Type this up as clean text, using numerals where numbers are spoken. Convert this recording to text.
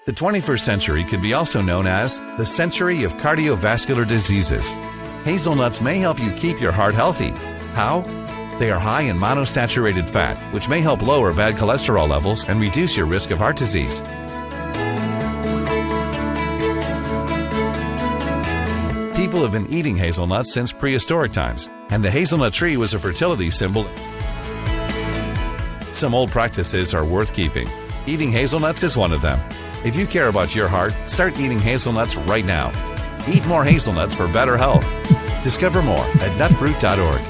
The 21st century can be also known as the century of cardiovascular diseases. Hazelnuts may help you keep your heart healthy. How? They are high in monosaturated fat, which may help lower bad cholesterol levels and reduce your risk of heart disease. People have been eating hazelnuts since prehistoric times, and the hazelnut tree was a fertility symbol. Some old practices are worth keeping. Eating hazelnuts is one of them. If you care about your heart, start eating hazelnuts right now. Eat more hazelnuts for better health. Discover more at nutfruit.org.